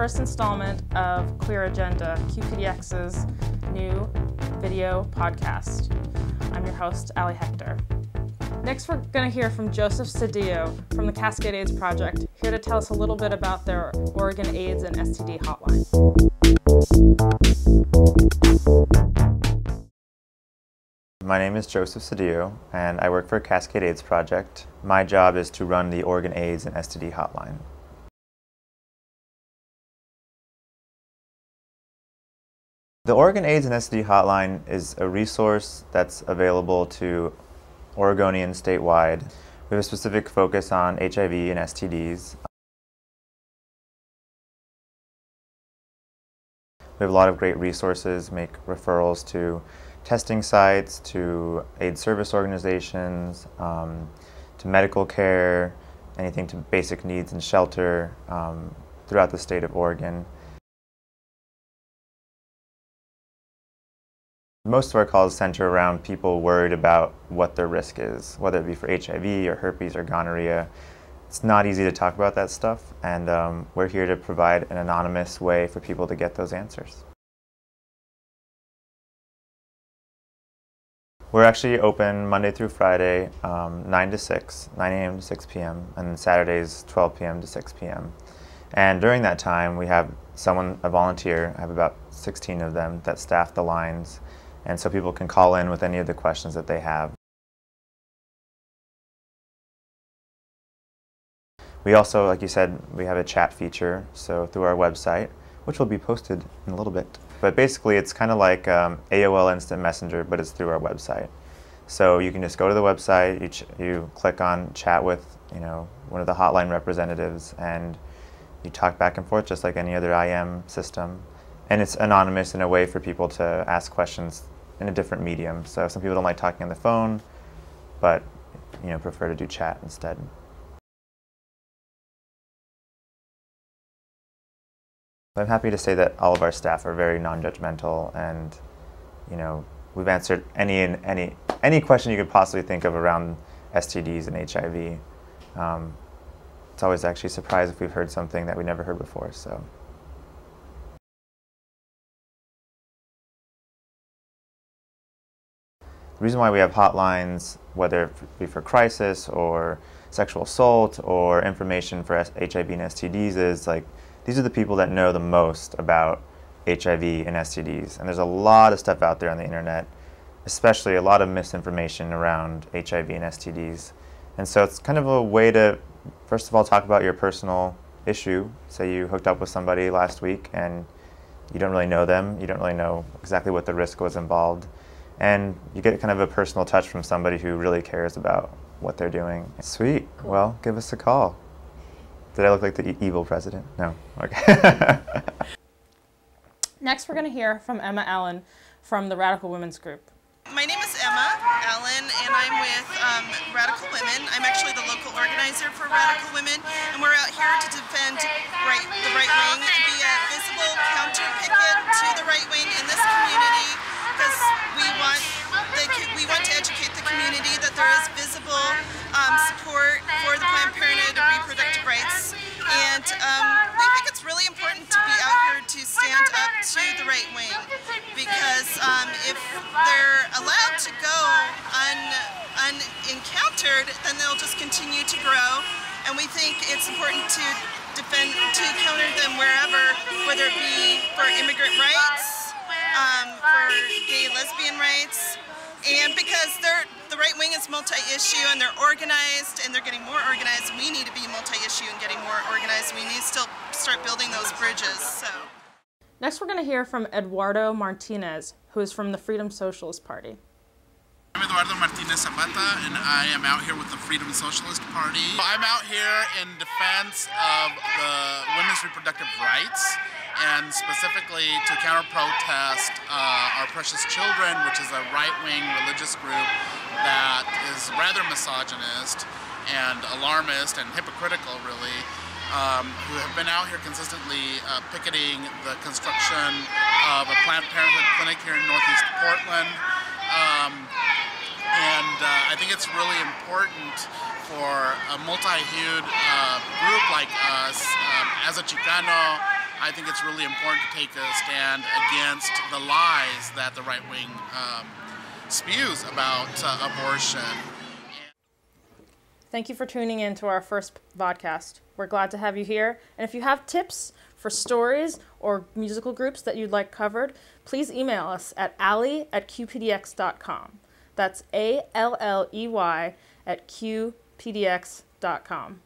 first installment of Queer Agenda, QPDX's new video podcast. I'm your host, Allie Hector. Next, we're going to hear from Joseph Cedillo from the Cascade AIDS Project, here to tell us a little bit about their Oregon AIDS and STD hotline. My name is Joseph Cedillo, and I work for Cascade AIDS Project. My job is to run the Oregon AIDS and STD hotline. The Oregon AIDS and STD hotline is a resource that's available to Oregonians statewide. We have a specific focus on HIV and STDs. We have a lot of great resources, make referrals to testing sites, to AIDS service organizations, to medical care, anything to basic needs and shelter throughout the state of Oregon. Most of our calls center around people worried about what their risk is, whether it be for HIV or herpes or gonorrhea. It's not easy to talk about that stuff, and we're here to provide an anonymous way for people to get those answers. We're actually open Monday through Friday, 9 to 6, 9 a.m. to 6 p.m., and Saturdays 12 p.m. to 6 p.m. And during that time, we have a volunteer, I have about 16 of them that staff the lines, and so people can call in with any of the questions that they have. We also, like you said, we have a chat feature, so through our website, which will be posted in a little bit. But basically, it's kind of like AOL Instant Messenger, but it's through our website. So you can just go to the website, you click on chat with one of the hotline representatives, and you talk back and forth just like any other IM system. And it's anonymous in a way for people to ask questions in a different medium. So some people don't like talking on the phone, but prefer to do chat instead. I'm happy to say that all of our staff are very non-judgmental, and we've answered any question you could possibly think of around STDs and HIV. It's always actually a surprise if we've heard something that we never heard before. So. The reason why we have hotlines, whether it be for crisis or sexual assault or information for HIV and STDs, is these are the people that know the most about HIV and STDs. And there's a lot of stuff out there on the internet, especially a lot of misinformation around HIV and STDs. And so it's kind of a way to, first of all, talk about your personal issue. Say you hooked up with somebody last week and you don't really know them, you don't really know exactly what the risk was involved. And you get kind of a personal touch from somebody who really cares about what they're doing. Sweet. Cool. Well, give us a call. Did I look like the evil president? No. Okay. Next, we're going to hear from Emma Allen from the Radical Women's Group. My name is Emma Allen, and I'm with Radical Women. I'm actually the local organizer for Radical Women, and we're out here to defend the right wing, be a visible counter picket to the right wing in this community, because we want to educate the community that there is visible support for the Planned Parenthood and reproductive rights, and we think it's really important to be out here to stand up to the right wing, because if they're allowed to go unencountered, then they'll just continue to grow, and we think it's important to counter them wherever, whether it be for immigrant rights, for gay, lesbian rights, and because the right wing is multi-issue and they're organized and they're getting more organized, we need to be multi-issue and getting more organized. We need to still start building those bridges. So. Next, we're going to hear from Eduardo Martinez, who is from the Freedom Socialist Party. I'm Eduardo Martinez Zapata, and I am out here with the Freedom Socialist Party. I'm out here in defense of the women's reproductive rights, and specifically to counter-protest our Precious Children, which is a right-wing religious group that is rather misogynist and alarmist and hypocritical, really, who have been out here consistently picketing the construction of a Planned Parenthood clinic here in Northeast Portland. I think it's really important for a multi-hued group like us, as a Chicano, I think it's really important to take a stand against the lies that the right wing spews about abortion. Thank you for tuning in to our first podcast. We're glad to have you here. And if you have tips for stories or musical groups that you'd like covered, please email us at alley@qpdx.com. That's ALLEY@qpdx.com.